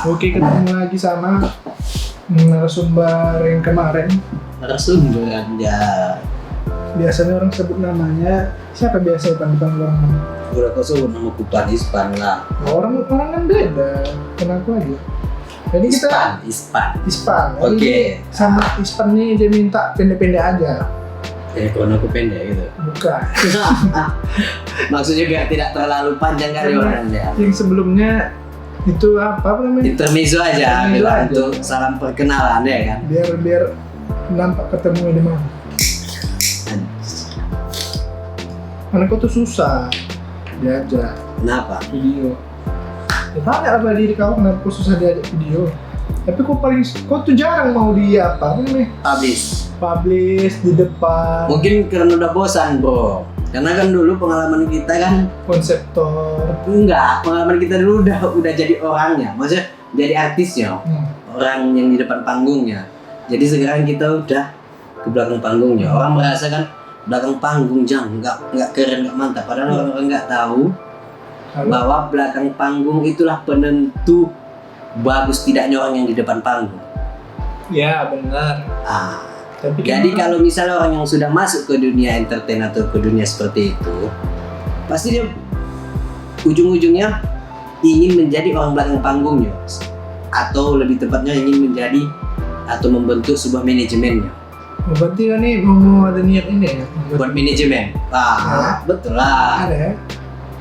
Oke, ketemu lagi sama narasumber yang kemarin. Narasumber aja. Biasanya orang sebut namanya siapa biasa dipanggil orang? Udah kau sebut nama Kupan Ispan lah. Orang kan beda. Kenapa aja? Jadi kita Ispan. Oke. Jadi sama Ispan nih dia minta pendek-pendek aja. Kalau aku pendek gitu. Bukan. Maksudnya biar tidak terlalu panjang kali orangnya. Yang sebelumnya itu apa namanya? Intermezzo aja, Intermezzo bilang aja. untuk salam perkenalan ya kan. Biar nampak ketemu di mana. Karena kau tuh susah diajak Kenapa? video. Ya tanya apa diri kau kenapa kau susah diajak video. Tapi kau tuh jarang mau apa namanya? Publish di depan. Mungkin karena udah bosan bro. Karena kan dulu pengalaman kita kan Konseptor. pengalaman kita dulu udah jadi orangnya, maksudnya jadi artisnya, orang yang di depan panggungnya. Jadi sekarang kita udah ke belakang panggungnya. Orang merasa kan belakang panggung nggak keren, nggak mantap. Padahal orang-orang nggak tahu bahwa belakang panggung itulah penentu bagus tidaknya orang yang di depan panggung. Ya benar. Tapi Jadi kalau misalnya orang yang sudah masuk ke dunia entertain atau ke dunia seperti itu, pasti dia ujung-ujungnya ingin menjadi orang belakang panggungnya, atau lebih tepatnya ingin menjadi atau membentuk sebuah manajemennya. berarti kan nih mau ada niat ini ya? Buat manajemen. Betul lah. Ada ya?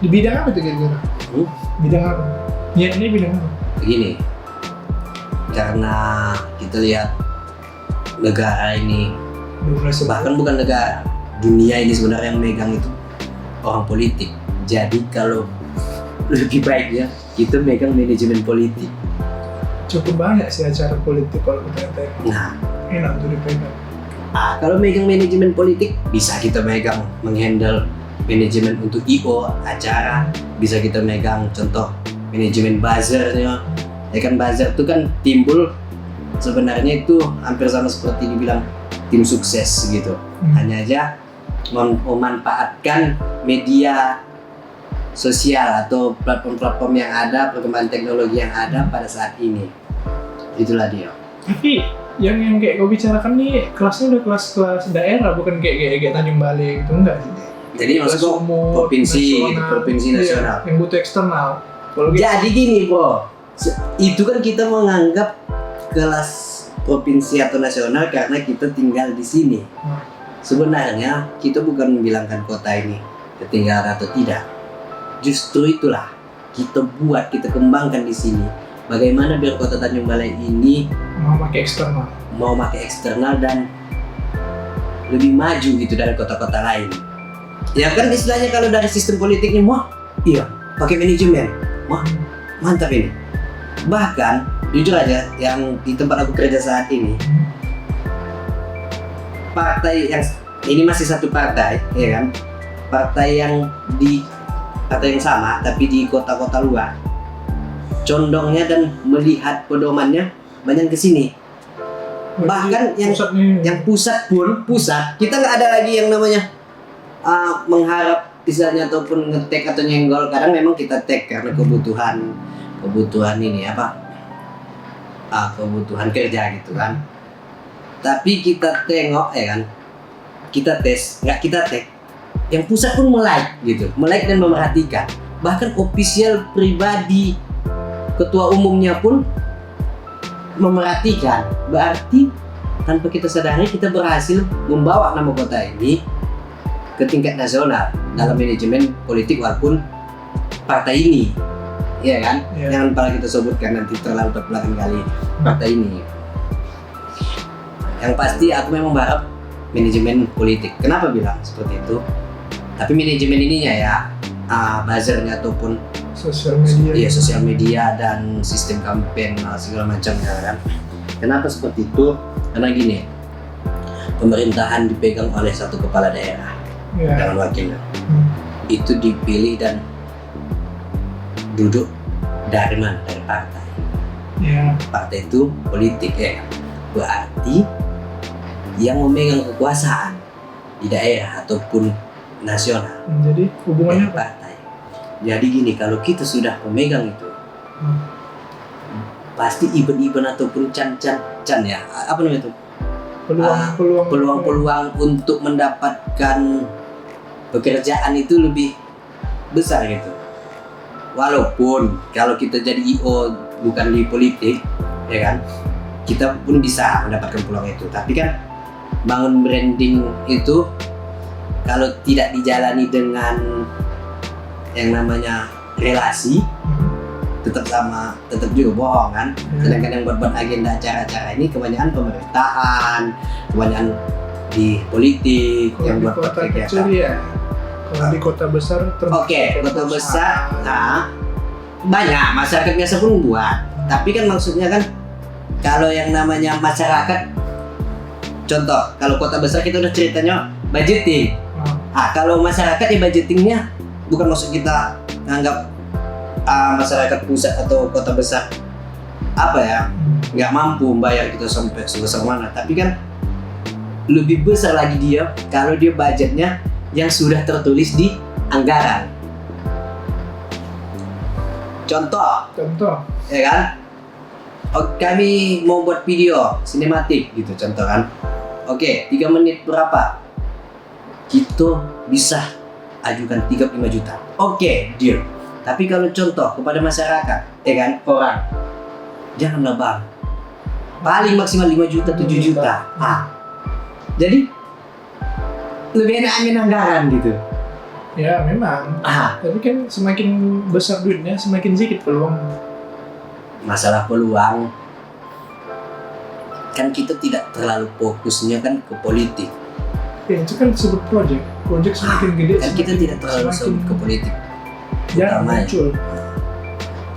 Di bidang apa tuh kira-kira? Bidang apa? Niat ini bidang apa? Begini, karena kita lihat negara ini, bahkan bukan negara, dunia ini sebenarnya yang megang itu orang politik. Jadi kalau lebih baik ya kita megang manajemen politik. Cukup banyak sih acara politik kalau kita tengok. Nah, Enak tuh dipegang. kalau megang manajemen politik bisa kita megang menghandle manajemen untuk IO acara, bisa kita megang contoh manajemen buzzernya. Ya kan buzzer itu kan timbul sebenarnya itu hampir sama seperti dibilang tim sukses gitu. Hanya aja memanfaatkan media sosial atau platform-platform yang ada, perkembangan teknologi yang ada pada saat ini. Itulah dia. Tapi yang kayak kau bicarakan nih kelasnya udah kelas daerah, bukan kayak Tanjung Balai gitu, enggak sih? Jadi maksudku provinsi nasional. Yang butuh eksternal. Jadi gini bro, itu kan kita menganggap kelas provinsi atau nasional karena kita tinggal di sini. Sebenarnya kita bukan membilangkan kota ini ketinggalan atau tidak. Justru itulah kita kita kembangkan di sini. Bagaimana biar kota Tanjung Balai ini mau pakai eksternal dan lebih maju gitu dari kota-kota lain. Ya kan istilahnya kalau dari sistem politiknya, iya pakai manajemen, mantap ini. Bahkan jujur aja yang di tempat aku kerja saat ini, partai yang ini masih satu partai, ya kan? Partai yang sama tapi di kota-kota luar. Condongnya dan melihat pedomannya banyak ke sini. Bahkan yang pusat kita nggak ada lagi yang namanya mengharap misalnya ataupun ngetek atau nyenggol. Kadang memang kita tag karena kebutuhan ini kebutuhan kerja gitu kan. Tapi kita tengok ya kan, kita tes, nggak kita tag. Yang pusat pun melike dan memerhatikan. Bahkan official pribadi ketua umumnya pun memerhatikan. Berarti tanpa kita sadari kita berhasil membawa nama kota ini ke tingkat nasional dalam manajemen politik walaupun partai ini, ya kan? Jangan pala kita sebutkan nanti terlalu terbelakang kali partai ini. Yang pasti aku memang berharap manajemen politik. Kenapa bilang seperti itu? Tapi manajemen ininya ya, buzzernya ataupun sosial media dan sistem campaign segala macamnya kan. Kenapa seperti itu? Karena gini, pemerintahan dipegang oleh satu kepala daerah dengan wakilnya. Itu dipilih dan duduk dari mana? Dari partai. Partai itu politik ya. Berarti yang memegang kekuasaan di daerah ataupun nasional. Jadi hubungannya partai. Jadi gini, kalau kita sudah memegang itu, pasti event-event ataupun can ya, apa namanya itu? Peluang untuk mendapatkan pekerjaan itu lebih besar gitu. Walaupun kalau kita jadi IO bukan di politik, ya kan, kita pun bisa mendapatkan peluang itu. Tapi kan bangun branding itu kalau tidak dijalani dengan yang namanya relasi, tetap juga bohong kan. Sedangkan yang buat agenda acara-acara ini kebanyakan pemerintahan, kebanyakan di politik kalau yang di buat kota kegiatan. kecil ya. Kalau di kota besar Kota besar, nah, banyak masyarakat biasa pun buat. Tapi kan maksudnya kan kalau yang namanya masyarakat, contoh kalau kota besar kita udah ceritanya budgeting. Kalau masyarakat ya budgetingnya bukan maksud kita anggap masyarakat pusat atau kota besar nggak mampu membayar kita sampai sebesar mana, tapi kan lebih besar lagi dia kalau dia budgetnya yang sudah tertulis di anggaran. Contoh ya kan, kami mau buat video sinematik gitu contoh kan, 3 menit berapa, kita bisa ajukan 35 juta, deal. Tapi kalau contoh kepada masyarakat, ya kan, orang, janganlah bang, paling maksimal 5 juta, 7 juta. Jadi lebih enak angin anggaran gitu. Ya memang. Tapi kan semakin besar duitnya, semakin sedikit peluang. Masalah peluang, kan kita tidak terlalu fokusnya kan ke politik. Ya itu kan disebut project semakin gede. Kan kita tidak terlalu sebut ke politik. Ya muncul.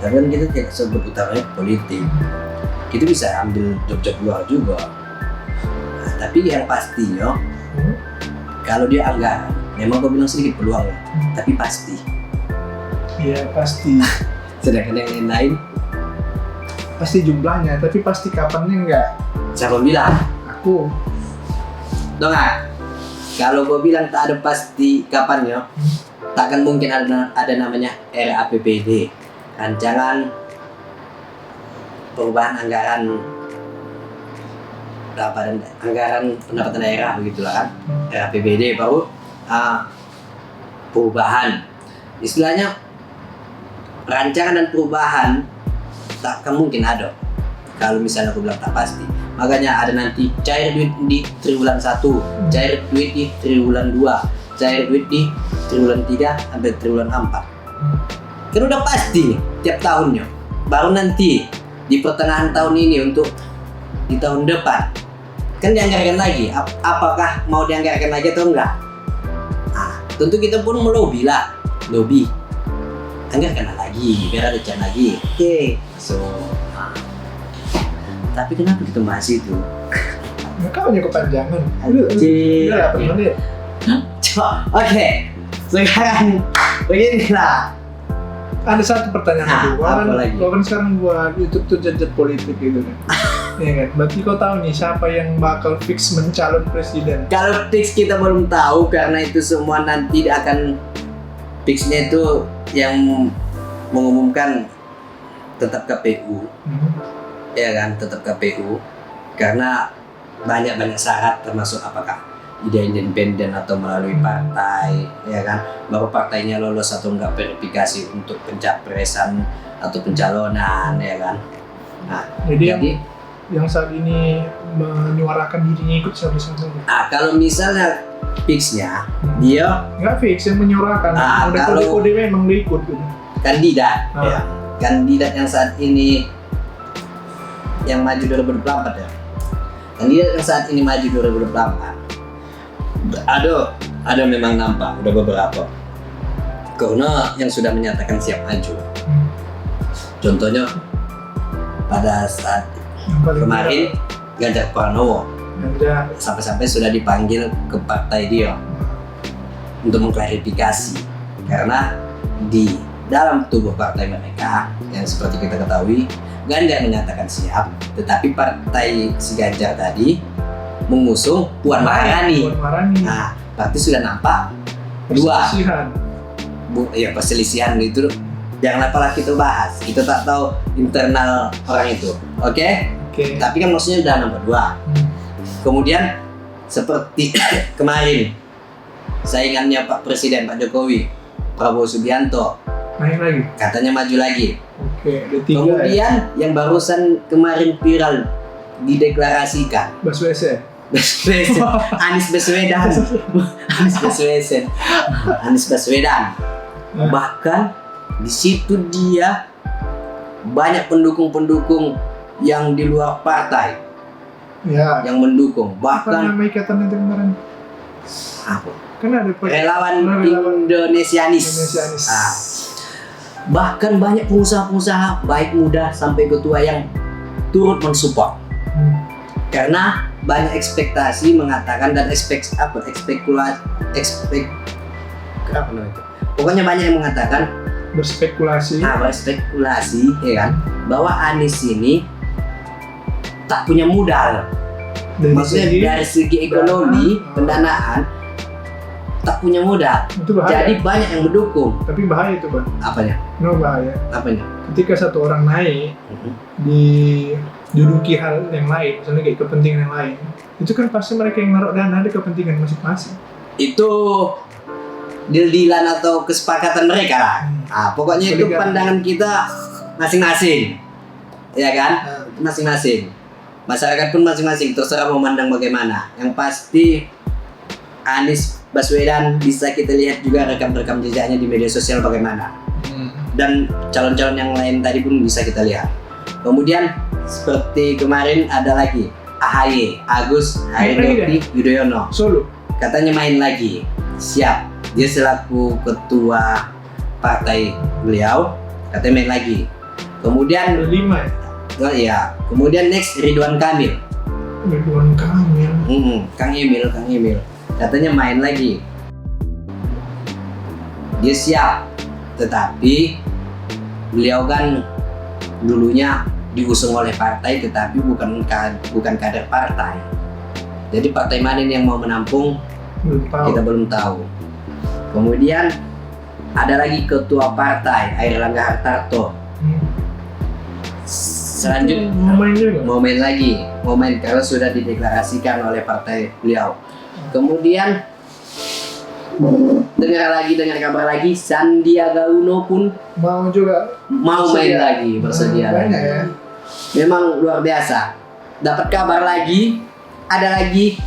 Tapi kan kita tidak sebut utamanya politik. Kita bisa ambil job-job luar juga. Tapi yang pastinya, kalau dia anggaran, memang gue bilang sedikit peluangnya, tapi pasti. Iya pasti. Sedangkan yang lain, pasti jumlahnya, tapi pasti kapannya enggak. Siapa bilang? Aku. Nggak? Kalau gue bilang tak ada pasti kapannya, takkan mungkin ada namanya RAPBD, rancangan perubahan anggaran pendapatan daerah begitulah kan. RAPBD baru perubahan, istilahnya rancangan dan perubahan takkan mungkin ada kalau misalnya aku bilang tak pasti. Makanya ada nanti cair duit di triwulan 1, cair duit di triwulan 2, cair duit di triwulan 3 sampai triwulan 4. Kan udah pasti nih tiap tahunnya. Baru nanti di pertengahan tahun ini untuk di tahun depan kan dianggarkan lagi. Apakah mau dianggarkan lagi atau enggak? Tentu kita pun melobi lah, anggarkan lagi biar ada can lagi. Tapi kenapa kita bahas itu? Kau hanya kepanjangan. Udah 8 menit. Sekarang beginilah. Ada satu pertanyaan lagi? Kau kan sekarang buat YouTube tuh jajat politik gitu kan. Iya kan? Berarti kau tahu nih siapa yang bakal fix mencalon presiden? Kalau fix kita belum tahu karena itu semua nanti akan fixnya itu yang mengumumkan tetap KPU. Ya kan, tetap KPU karena banyak syarat termasuk apakah ide independen atau melalui partai, ya kan, baru partainya lolos atau enggak verifikasi untuk pencapresan atau pencalonan, ya kan. Jadi yang saat ini menyuarakan dirinya ikut siapa-siapa. Kalau misalnya fixnya dia nggak fix, yang menyuarakan. Ada kode memang dia ikut gitu. Kandidat, ya. Kandidat yang saat ini yang maju 2024 ya. Kandidat yang saat ini maju 2024. Ada memang nampak udah beberapa. Karena yang sudah menyatakan siap maju. Contohnya pada saat kemarin Ganjar Pranowo sampai-sampai sudah dipanggil ke partai dia untuk mengklarifikasi karena di dalam tubuh partai mereka yang seperti kita ketahui Ganjar menyatakan siap, tetapi partai si Ganjar tadi mengusung Puan Maharani. Berarti sudah nampak perselisihan itu. Jangan apalah kita bahas. Kita tak tahu internal orang itu. Oke? Oke. Tapi kan maksudnya udah nomor 2. Kemudian seperti kemarin saingannya Pak Presiden Pak Jokowi, Prabowo Subianto, Main lagi. katanya maju lagi. Oke, ada 3 Kemudian yang barusan kemarin viral dideklarasikan Baswedan. Anies Baswedan. Anies Baswedan. Bahkan di situ dia banyak pendukung-pendukung yang di luar partai Ya. yang mendukung. Apa Bahkan nama ikatan itu kemarin? apa? Kan ada Relawan Relawan Indonesianis. Indonesianis. Bahkan banyak pengusaha-pengusaha baik muda sampai ketua yang turut mensupport. Karena banyak ekspektasi mengatakan dan pokoknya banyak yang mengatakan berspekulasi. berspekulasi ya kan bahwa Anies ini tak punya modal. Maksudnya dari segi ekonomi pendanaan tak punya modal. Itu bahaya. Jadi banyak yang mendukung. Tapi bahaya itu, Bang. Apanya? No, bahaya. Apanya? Ketika satu orang naik diduduki hal yang lain, misalnya kayak kepentingan yang lain, itu kan pasti mereka yang naruh dana ada kepentingan masing-masing. Itu deal-dealan atau kesepakatan mereka lah. Pokoknya itu pandangan kita masing-masing. Ya kan? Masing-masing. Masyarakat pun masing-masing terserah mau memandang bagaimana. Yang pasti Anies Baswedan bisa kita lihat juga rekam-rekam jejaknya di media sosial bagaimana. Dan calon-calon yang lain tadi pun bisa kita lihat. Kemudian seperti kemarin ada lagi AHY, Agus Harimurti Yudhoyono. Solo. Katanya main lagi. Siap. Dia selaku ketua partai beliau katanya main lagi. Kemudian 5 ya? oh iya. Kemudian next Ridwan Kamil. Ridwan Kamil. Kang Emil. Katanya main lagi. Dia siap. Tetapi beliau kan dulunya diusung oleh partai tetapi bukan kader partai. Jadi partai mana yang mau menampung kita belum tahu. Kemudian ada lagi ketua partai Airlangga Hartarto. Selanjutnya mau main lagi, karena sudah dideklarasikan oleh partai beliau. Kemudian dengar kabar lagi Sandiaga Uno pun mau main lagi, bersedia lagi. Ya. Memang luar biasa. Dapat kabar lagi ada lagi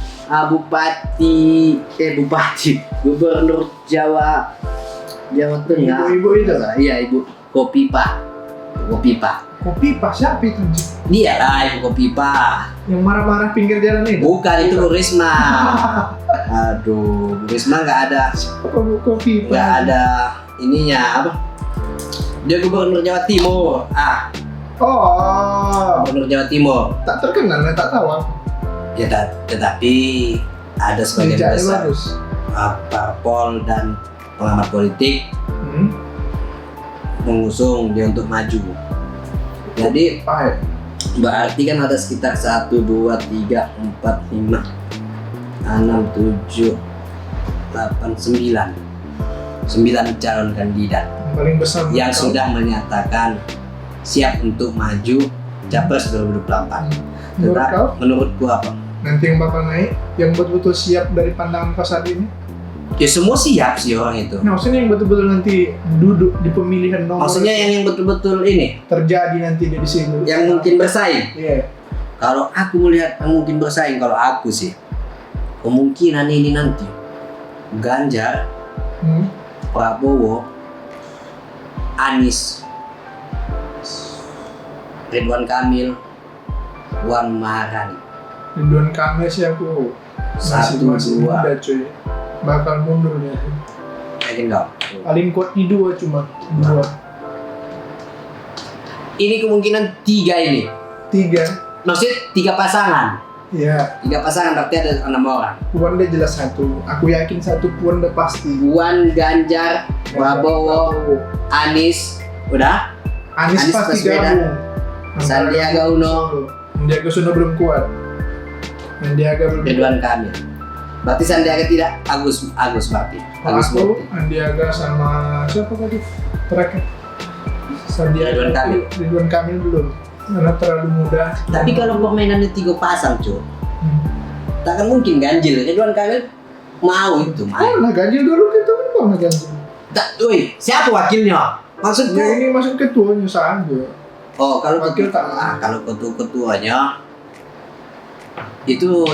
Gubernur Jawa Tengah. Ibu itu. Iya, Ibu Kopipa. Kopipa siapa itu? Dia lah Ibu Kopipa. Yang marah-marah pinggir jalan itu? Bukan, itu Bu Risma. Aduh, Bu Risma nggak ada. Kopipa. Nggak ada ininya apa? Dia Gubernur Jawa Timur. Gubernur Jawa Timur. Tak terkenal, tak tahu aku. Ya, tetapi ada sebagian besar parpol dan pengamat politik mengusung dia untuk maju. Jadi berarti kan ada sekitar 1, 2, 3, 4, 5, 6, 7, 8, 9 calon kandidat paling besar yang sudah menyatakan siap untuk maju Capres 2024. Menurutku apa? Nanti yang bakal naik, yang betul-betul siap dari pandangan pasar ini? Ya semua siap sih orang itu. Nah, maksudnya yang betul-betul nanti duduk di pemilihan nomor. Maksudnya yang betul-betul ini terjadi nanti di sini. Yang mungkin bersaing. Iya. Kalau aku melihat yang mungkin bersaing, kalau aku sih kemungkinan ini nanti Ganjar, Prabowo, Anies, Ridwan Kamil, Puan Maharani. Ridwan Kamil sih aku masih muda cuy. Bakal mundur dia. Yakin enggak? Paling kuat di 2 cuma 2. Ini kemungkinan 3 ini. 3. Maksudnya 3 pasangan. Iya. 3 pasangan berarti ada 6 orang. Puan dia jelas 1. Aku yakin 1 Puan udah pasti. Puan, Ganjar, Prabowo, Anies, udah? Anies pasti gabung. Sandiaga Uno. Sandiaga Uno belum kuat. Ridwan Kamil. Berarti Sandiaga tidak. Agus berarti. Agus Sandiaga sama siapa tadi? Terakhir. Sandiaga Ridwan Kamil. Ridwan Kamil belum, karena terlalu muda. Tapi kalau permainannya 3 pasang, Cuk, takkan mungkin ganjil. Ridwan Kamil mau itu main. Nah ganjil dulu kita kan ganjil. Tak, woi, siapa wakilnya? Maksudku? Ya ini masuk ketuanya saja. Oh, kalau Wakil tak. kalau ketuanya itu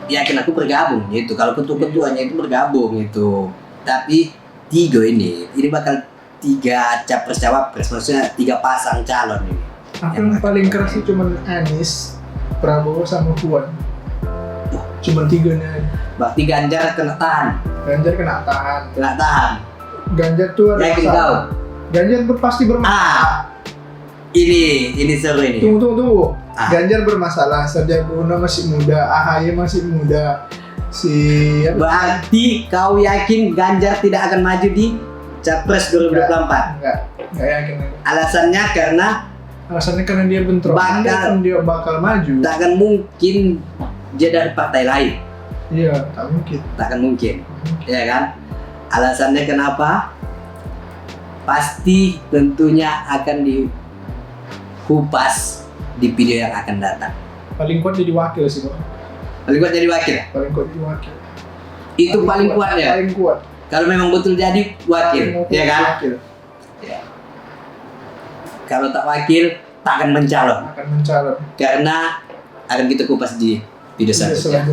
yakin aku bergabung gitu. Kalau ketuanya itu bergabung itu. Tapi 3 ini bakal 3 capres cawapres, maksudnya 3 pasang calon ini. Aku yang paling keras itu cuma Anies, Prabowo sama Puan. Cuma 3 nya. Berarti Ganjar kena tahan. Ganjar kena tahan. Ganjar tuh ada Yakin masalah. kau? Ganjar pasti bermasalah. Ini seru ini. Tunggu. Ah. Ganjar bermasalah. Sandiaga Uno masih muda, AHY masih muda. Berarti kau yakin Ganjar tidak akan maju di Capres 2024? Enggak yakin. Alasannya karena dia bentrok. Dia bakal maju. tak akan mungkin dia dari partai lain. Iya, tak mungkin. Ya kan? Alasannya kenapa? Pasti tentunya akan dikupas di video yang akan datang. Paling kuat jadi wakil sih, Bang. Paling kuat jadi wakil. Itu paling kuat ya. Paling kuat. Kalau memang betul jadi wakil, ya kan? Wakil. Ya. Kalau tak wakil, tak akan mencalon. Akan mencalon. Karena akan kita kupas di video selanjutnya.